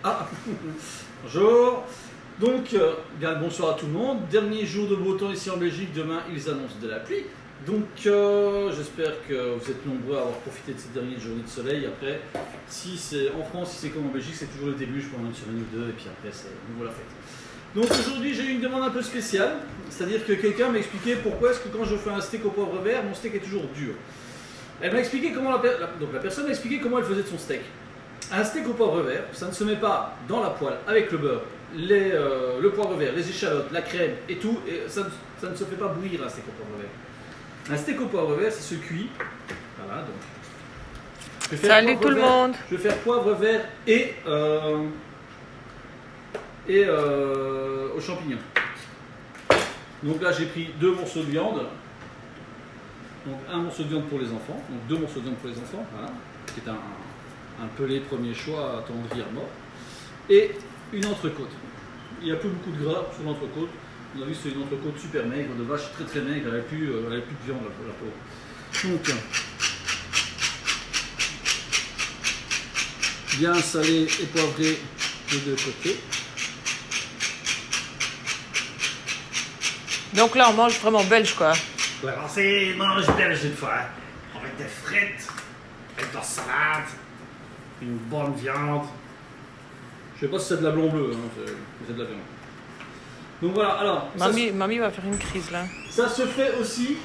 Ah, bonjour. Donc, bien le bonsoir à tout le monde. Dernier jour de beau temps ici en Belgique. Demain, ils annoncent de la pluie. Donc, j'espère que vous êtes nombreux à avoir profité de cette dernière journée de soleil. Après, si c'est en France, si c'est comme en Belgique, c'est toujours le début, je prends une semaine ou deux, et puis après, c'est nouveau la fête. Donc aujourd'hui, j'ai eu une demande un peu spéciale, c'est-à-dire que quelqu'un m'a expliqué pourquoi est-ce que quand je fais un steak au poivre vert, mon steak est toujours dur. Elle m'a expliqué comment la personne m'a expliqué comment elle faisait de son steak. Un steak au poivre vert, ça ne se met pas dans la poêle avec le beurre, le poivre vert, les échalotes, la crème et tout, et ça ne se fait pas bouillir un steak au poivre vert. Un steak au poivre vert, ça se cuit. Voilà, donc. Salut tout le monde. Je vais faire poivre vert et aux champignons. Donc là, j'ai pris 2 morceaux de viande. Donc un morceau de viande pour les enfants. Donc 2 morceaux de viande pour les enfants. Voilà, qui est un pelé premier choix à tendrir mort. Et une entrecôte. Il n'y a plus beaucoup de gras sur l'entrecôte. On a vu c'est une entrecôte super maigre, de vache très très maigre, elle n'avait plus de viande la peau. Donc, bien salé et poivré des deux côtés. Donc là, on mange vraiment belge, quoi. Ouais, c'est mange belge cette fois. Avec des frites, avec de la salade, une bonne viande. Je sais pas si c'est de la blanc bleu, hein, c'est de la viande. Donc voilà, alors. Mamie va faire une crise là. Ça se fait aussi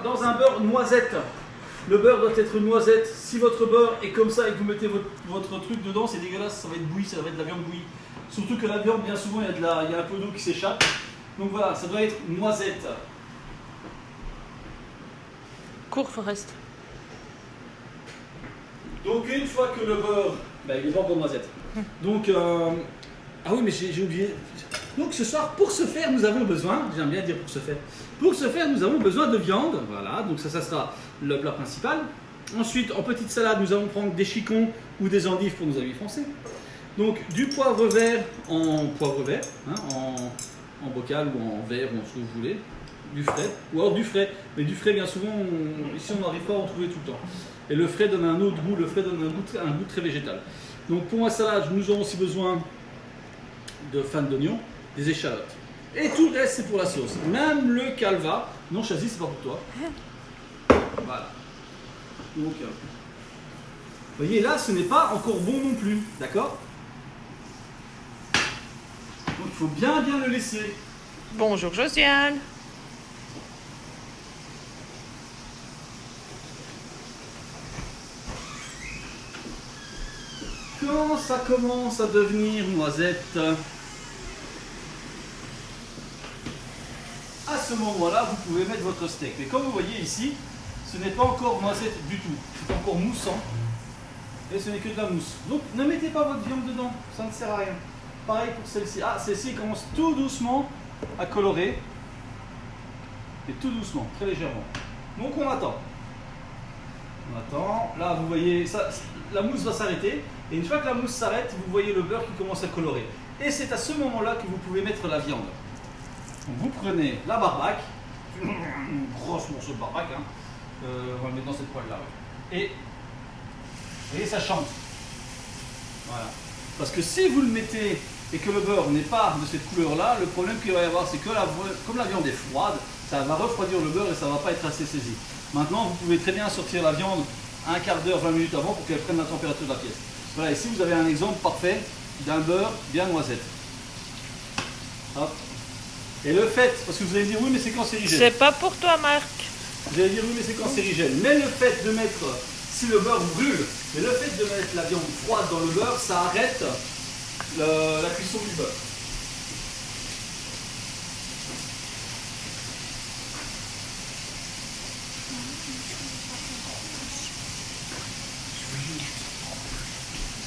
dans un beurre noisette. Le beurre doit être noisette. Si votre beurre est comme ça et que vous mettez votre truc dedans, c'est dégueulasse, ça va être bouilli, ça va être de la viande bouillie. Surtout que la viande, bien souvent, il y a un peu d'eau qui s'échappe. Donc voilà, ça doit être noisette. Cours, Forest. Donc une fois que le beurre, il est pas encore noisette. Donc, ah oui, mais j'ai oublié. Donc ce soir, pour ce faire, nous avons besoin, j'aime bien dire pour ce faire, nous avons besoin de viande. Voilà, donc ça sera le plat principal. Ensuite, en petite salade, nous allons prendre des chicons ou des endives pour nos amis français. Donc du poivre vert en poivre vert, hein, en bocal ou en verre ou en ce que vous voulez. Du frais, ou alors du frais. Mais du frais, bien souvent, ici on n'arrive pas à en trouver tout le temps. Et le frais donne un autre goût, le frais donne un goût très végétal. Donc pour la salade, nous aurons aussi besoin de fin d'oignon, des échalotes. Et tout le reste, c'est pour la sauce. Même le calva. Non, Chazy, c'est pas pour toi. Voilà. Donc, vous voyez, là, ce n'est pas encore bon non plus. D'accord? Donc, il faut bien le laisser. Bonjour, Josiane. Quand ça commence à devenir noisette, à ce moment-là, vous pouvez mettre votre steak. Mais comme vous voyez ici, ce n'est pas encore noisette du tout. C'est encore moussant. Et ce n'est que de la mousse. Donc ne mettez pas votre viande dedans, ça ne sert à rien. Pareil pour celle-ci. Ah, celle-ci commence tout doucement à colorer. Et tout doucement, très légèrement. Donc on attend. On attend. Là, vous voyez, la mousse va s'arrêter. Et une fois que la mousse s'arrête, vous voyez le beurre qui commence à colorer. Et c'est à ce moment-là que vous pouvez mettre la viande. Donc vous prenez la barbaque, une grosse morceau de barbaque, hein. On va le mettre dans cette poêle-là. Ouais. Et vous voyez, ça chante. Voilà. Parce que si vous le mettez et que le beurre n'est pas de cette couleur-là, le problème qu'il va y avoir, c'est que comme la viande est froide, ça va refroidir le beurre et ça ne va pas être assez saisi. Maintenant, vous pouvez très bien sortir la viande un quart d'heure, 20 minutes avant pour qu'elle prenne la température de la pièce. Voilà, ici vous avez un exemple parfait d'un beurre bien noisette. Hop. Et le fait, parce que vous allez dire oui mais c'est cancérigène. C'est pas pour toi, Marc. Vous allez dire oui mais c'est cancérigène. Mais le fait de mettre, si le beurre brûle, mais le fait de mettre la viande froide dans le beurre, ça arrête la cuisson du beurre.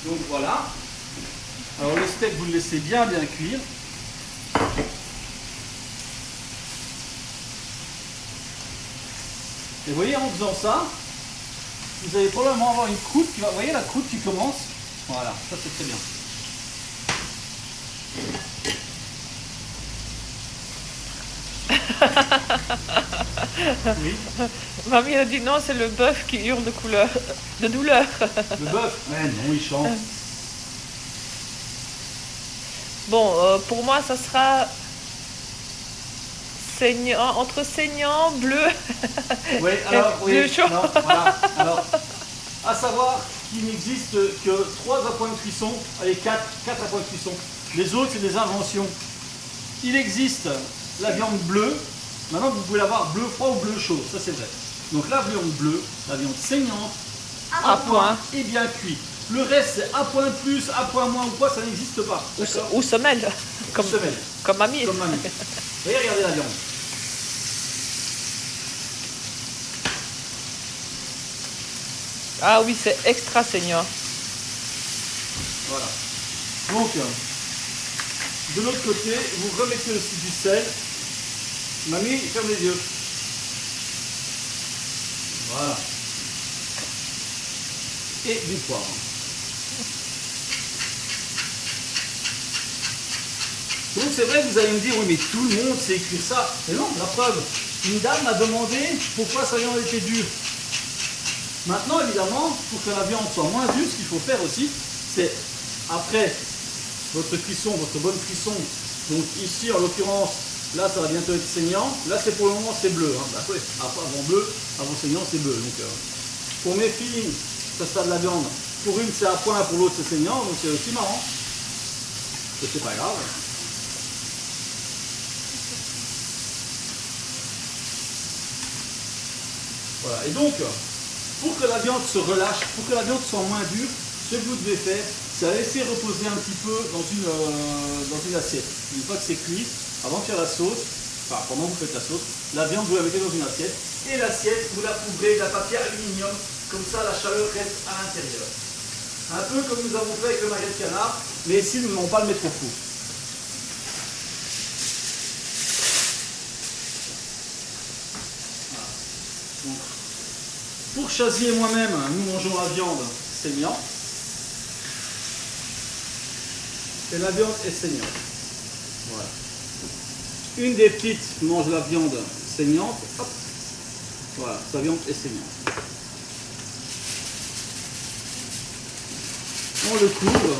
Donc voilà. Alors le steak, vous le laissez bien cuire. Et vous voyez, en faisant ça, vous allez probablement avoir une croûte qui va. Vous voyez la croûte qui commence? Voilà, ça c'est très bien. Oui. Mamie a dit non, c'est le bœuf qui hurle de douleur. Le bœuf, ouais, non, il chante. Bon, pour moi, ça sera saignant, entre saignant, bleu. Oui, alors, oui, bleu chaud. non, voilà. Alors, à savoir qu'il n'existe que 3 appoints de cuisson, allez, 4 appoints de cuisson. Les autres, c'est des inventions. Il existe la viande bleue. Maintenant, vous pouvez l'avoir bleu froid ou bleu chaud, ça c'est vrai. Donc la viande bleue, la viande saignante, à point et bien cuit. Le reste, c'est à point plus, à point moins ou quoi, ça n'existe pas. Ou semelle. Comme semelle. Comme mamie. Comme mamie. Et regardez la viande. Ah oui, c'est extra saignant. Voilà. Donc, de l'autre côté, vous remettez aussi du sel. Mamie, ferme les yeux. Voilà. Et du poivre. Donc c'est vrai que vous allez me dire, oui mais tout le monde sait cuire ça. Mais non, la preuve, une dame m'a demandé pourquoi sa viande était dure. Maintenant évidemment, pour que la viande soit moins dure, ce qu'il faut faire aussi, c'est après votre cuisson, votre bonne cuisson, donc ici en l'occurrence, là ça va bientôt être saignant, là c'est pour le moment c'est bleu, hein. Bah, ouais, avant bleu, avant saignant c'est bleu. Donc pour mes filles, ça stade de la viande, pour une c'est à point, pour l'autre c'est saignant, donc c'est aussi marrant. C'est pas grave. Voilà, et donc, pour que la viande se relâche, pour que la viande soit moins dure, ce que vous devez faire, c'est la laisser reposer un petit peu dans une assiette. Une fois que c'est cuit, avant de faire la sauce, enfin pendant que vous faites la sauce, la viande vous la mettez dans une assiette, et l'assiette vous la couvrez d'un papier aluminium, comme ça la chaleur reste à l'intérieur. Un peu comme nous avons fait avec le magret de canard, mais ici nous n'allons pas le mettre au four. Donc, pour Chazy et moi-même, nous mangeons la viande saignante. Et la viande est saignante. Voilà. Une des petites mange la viande saignante. Hop. Voilà, sa viande est saignante. On le couvre.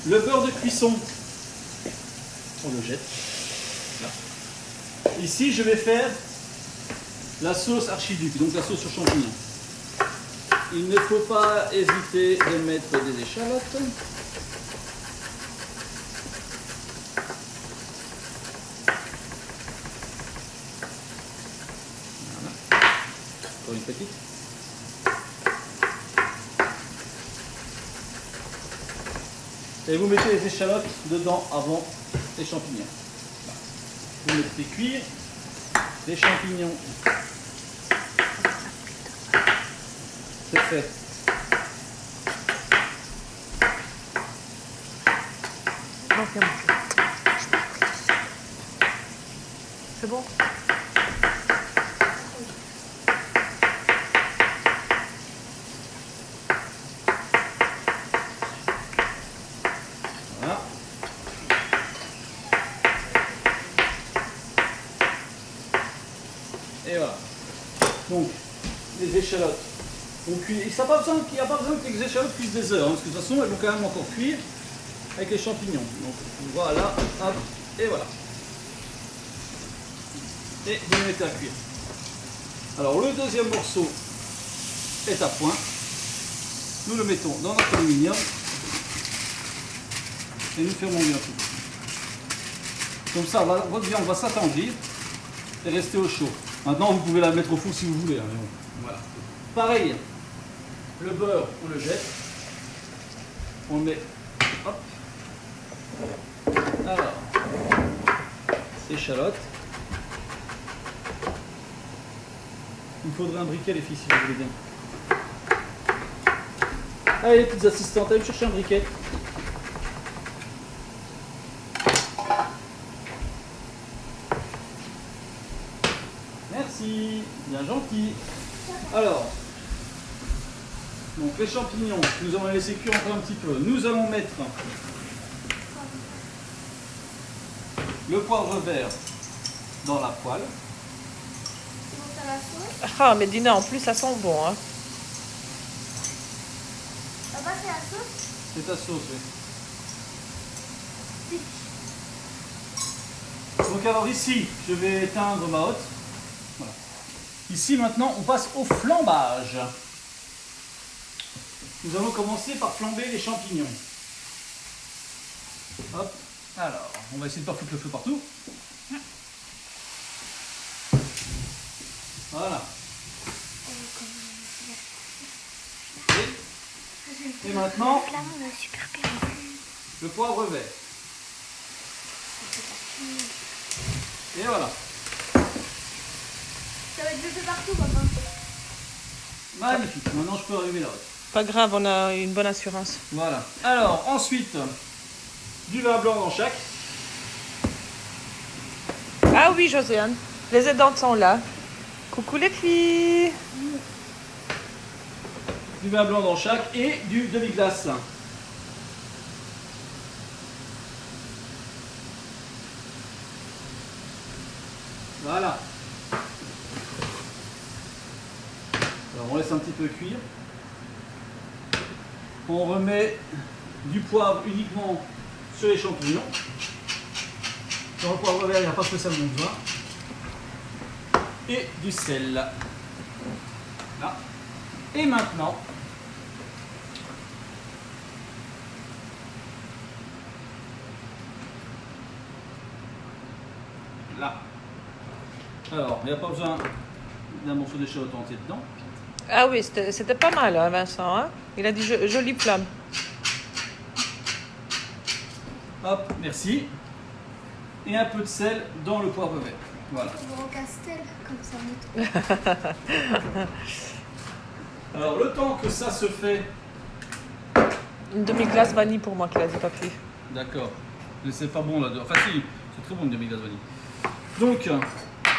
Le beurre de cuisson, on le jette. Là. Ici, je vais faire la sauce archiduc, donc la sauce sur champignons. Il ne faut pas hésiter de mettre des échalotes. Voilà. Encore une petite. Et vous mettez les échalotes dedans avant les champignons. Vous mettez cuire les champignons. C'est fait. C'est bon? Voilà. Et voilà. Donc, les échalotes. On cuit. Il n'y a pas besoin que les échalotes cuisent des heures, hein, parce que de toute façon, elles vont quand même encore cuire avec les champignons. Donc voilà, hop, et voilà. Et vous les mettez à cuire. Alors le deuxième morceau est à point. Nous le mettons dans notre aluminium et nous fermons bien tout. Comme ça, votre viande va s'attendrir et rester au chaud. Maintenant, vous pouvez la mettre au four si vous voulez. Hein, mais bon, voilà. Pareil, le beurre, on le jette. On le met. Hop. Alors, échalotes. Il me faudrait un briquet, les filles, si vous voulez bien. Allez, les petites assistantes, allez me chercher un briquet. Merci, bien gentil. Alors, donc les champignons, nous allons les laisser cuire encore un petit peu. Nous allons mettre le poivre vert dans la poêle. Ah, mais Dina, en plus, ça sent bon. Hein. Papa, c'est la sauce. C'est ta sauce, oui. Oui. Donc alors ici, je vais éteindre ma hotte. Voilà. Ici maintenant, on passe au flambage. Nous allons commencer par flamber les champignons. Hop. Alors, on va essayer de ne pas foutre le feu partout. Voilà. Et maintenant, La flamme, on a super bien. le poivre vert. Et voilà. Ça va être de partout, papa. Magnifique. Maintenant, je peux allumer la hotte. Pas grave, on a une bonne assurance. Voilà. Alors, ensuite, du vin blanc dans chaque. Ah oui, Josiane, les aidantes sont là. Coucou les filles. Du vin blanc dans chaque et du demi-glace. Voilà. Alors, on laisse un petit peu cuire. On remet du poivre uniquement sur les champignons. Dans le poivre vert, il n'y a pas spécialement besoin. Et du sel. Là. Et maintenant, là. Alors, il n'y a pas besoin d'un morceau d'échalote entier dedans. Ah oui, c'était pas mal, hein, Vincent. Hein. Il a dit jolie flamme. Hop, merci. Et un peu de sel dans le poivre vert. Voilà. On va Castel, comme ça, on est Alors, le temps que ça se fait. Une demi-glace vanille pour moi qu'il a dit papy. D'accord. Mais c'est pas bon là. Enfin, si, c'est très bon une demi-glace vanille. Donc,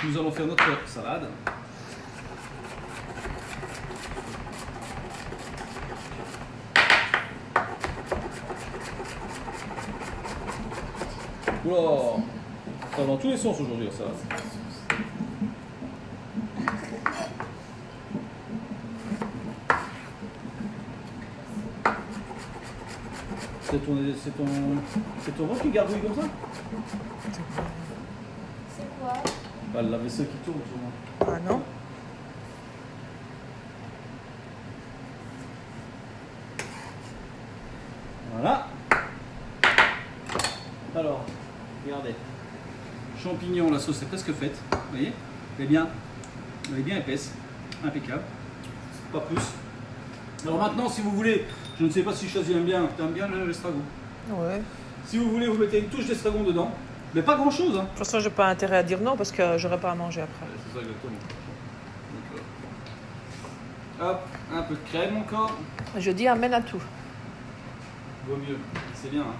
nous allons faire notre salade. Oula, ça va dans tous les sens aujourd'hui la salade. C'est ton ventre qui gargouille comme ça? C'est quoi? Bah, la vaisselle qui tourne sûrement. Ah non? Voilà. Alors, regardez. Champignons, la sauce est presque faite. Vous voyez? Elle est bien épaisse. Impeccable. Pas plus. Alors maintenant, si vous voulez, je ne sais pas si Chazy aime bien. Tu aimes bien l'estragon? Ouais. Si vous voulez, vous mettez une touche d'estragon dedans. Mais pas grand chose. Hein. De toute façon, j'ai pas intérêt à dire non parce que j'aurai pas à manger après. C'est ça exactement. Donc, hop, un peu de crème encore. Je dis amène à tout. Vaut mieux. C'est bien. Hein.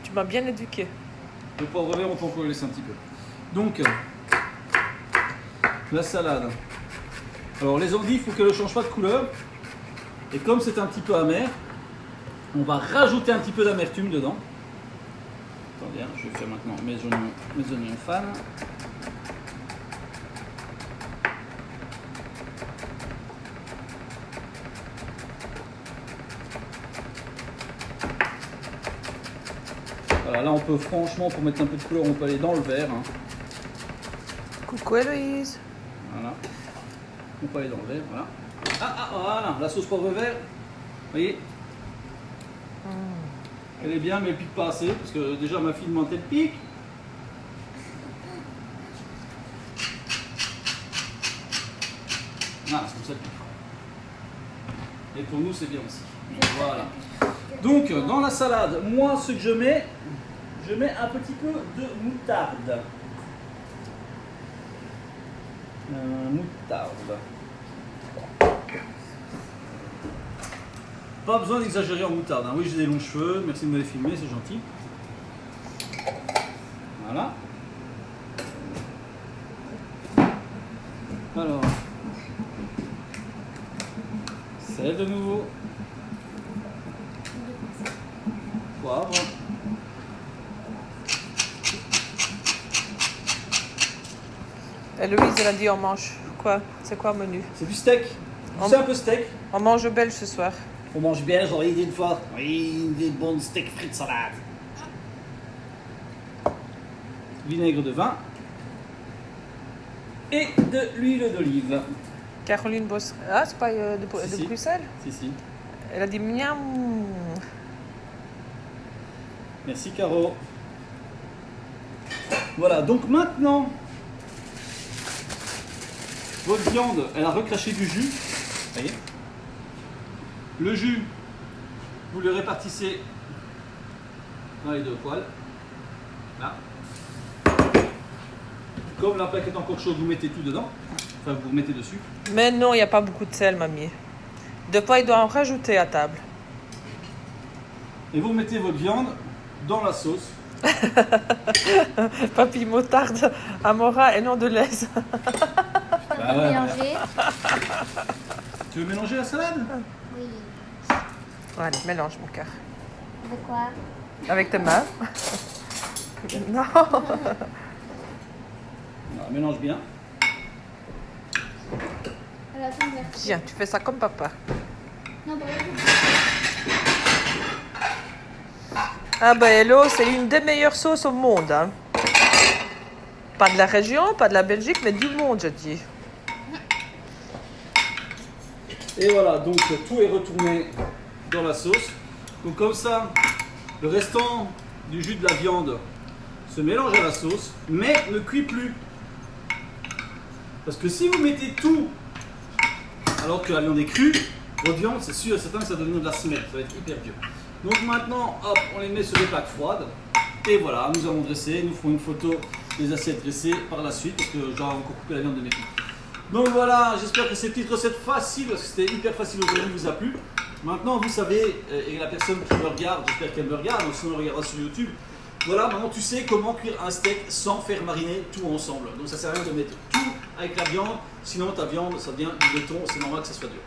Tu m'as bien éduqué. Le poivre vert, on peut encore le laisser un petit peu. Donc, la salade. Alors, les endives, il faut qu'elles ne changent pas de couleur. Et comme c'est un petit peu amer, on va rajouter un petit peu d'amertume dedans. Attendez, hein, je vais faire maintenant mes oignons fans. Voilà, là on peut franchement, pour mettre un peu de couleur, on peut aller dans le vert. Hein. Coucou Héloïse. Voilà. On peut aller dans le vert, voilà. Voilà, la sauce poivre vert. Vous voyez? Elle est bien, mais elle pique pas assez, parce que déjà ma fille demande elle pique. Ah, c'est comme ça qu'elle pique. Et pour nous, c'est bien aussi. Voilà. Donc, dans la salade, moi, ce que je mets un petit peu de moutarde. Moutarde. Pas besoin d'exagérer en moutarde. Hein. Oui, j'ai des longs cheveux. Merci de me les filmer, c'est gentil. Voilà. Alors. Sel de nouveau. Poivre. Héloïse, elle a dit on mange quoi? quoi? C'est quoi le menu? C'est du steak. On- C'est un peu steak. On mange belge ce soir. On mange bien, j'en ai dit une fois. Oui, des bons steaks frites salade. Vinaigre de vin. Et de l'huile d'olive. Caroline Boss. Ah, c'est pas de Si. Bruxelles? Si. Elle a dit miam. Merci Caro. Voilà, donc maintenant, votre viande, elle a recraché du jus. Vous voyez. Le jus, vous le répartissez dans les deux poêles. Là. Comme la plaque est encore chaude, vous mettez tout dedans. Enfin, vous mettez dessus. Mais non, il n'y a pas beaucoup de sel, mamie. De fois, il doit en rajouter à table. Et vous mettez votre viande dans la sauce. Papy moutarde à Mora et non de l'aise. Bah ouais, Mélanger. Tu veux mélanger la salade? Oui. Allez, mélange mon cœur. De quoi? Avec tes mains. Non. Voilà, mélange bien. Alors, attends, merci. Tiens, tu fais ça comme papa. Non, pas Ah bah hello, c'est l'une des meilleures sauces au monde. Hein. Pas de la région, pas de la Belgique, mais du monde, je dis. Et voilà, donc tout est retourné dans la sauce. Donc comme ça, le restant du jus de la viande se mélange à la sauce, mais ne cuit plus. Parce que si vous mettez tout alors que la viande est crue, votre viande, c'est sûr et certain que ça va devenir de la semelle, ça va être hyper dur. Donc maintenant, hop, on les met sur des plaques froides. Et voilà, nous allons dresser, nous ferons une photo des assiettes dressées par la suite, parce que j'aurai encore coupé la viande de mes filles. Donc voilà, j'espère que cette petite recette facile, parce que c'était hyper facile aujourd'hui, vous a plu. Maintenant, vous savez, et la personne qui me regarde, j'espère qu'elle me regarde, ou sinon elle regardera sur YouTube. Voilà, maintenant tu sais comment cuire un steak sans faire mariner tout ensemble. Donc ça sert à rien de mettre tout avec la viande, sinon ta viande, ça devient du béton, c'est normal que ça soit dur.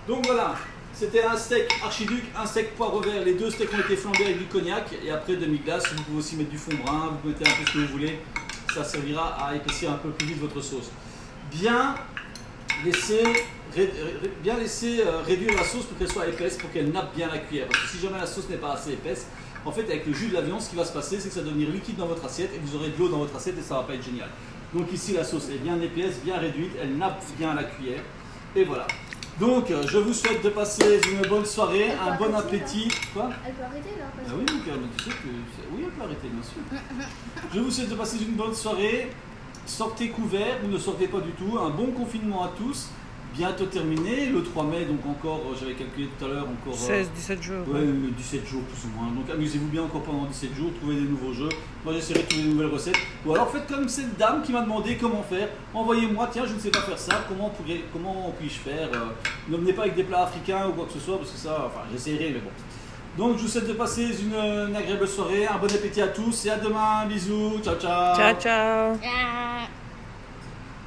Donc voilà, c'était un steak archiduc, un steak poivre vert, les deux steaks ont été flambés avec du cognac, et après demi-glace, vous pouvez aussi mettre du fond brun, vous mettez un peu ce que vous voulez, ça servira à épaissir un peu plus vite votre sauce. Bien laisser réduire la sauce pour qu'elle soit épaisse, pour qu'elle nappe bien la cuillère. Parce que si jamais la sauce n'est pas assez épaisse, en fait avec le jus de la viande, ce qui va se passer, c'est que ça va devenir liquide dans votre assiette et vous aurez de l'eau dans votre assiette et ça va pas être génial. Donc ici la sauce est bien épaisse, bien réduite, elle nappe bien à la cuillère. Et voilà. Donc je vous souhaite de passer une bonne soirée, un bon appétit. Quoi? Elle peut arrêter là parce Ah oui, donc, tu sais que... Oui, elle peut arrêter, bien sûr. Je vous souhaite de passer une bonne soirée. Sortez couverts, vous ne sortez pas du tout. Un bon confinement à tous. Bientôt terminé. Le 3 mai, donc encore, j'avais calculé tout à l'heure, encore... 16-17 jours. Ouais, 17 jours plus ou moins. Donc amusez-vous bien encore pendant 17 jours, trouvez des nouveaux jeux. Moi j'essaierai de trouver des nouvelles recettes. Ou alors faites comme cette dame qui m'a demandé comment faire. Envoyez-moi, tiens, je ne sais pas faire ça, comment puis-je faire Ne venez pas avec des plats africains ou quoi que ce soit, parce que ça, enfin j'essaierai, mais bon. Donc je vous souhaite de passer une agréable soirée, un bon appétit à tous et à demain. Bisous, ciao ciao. Ciao, ciao. que...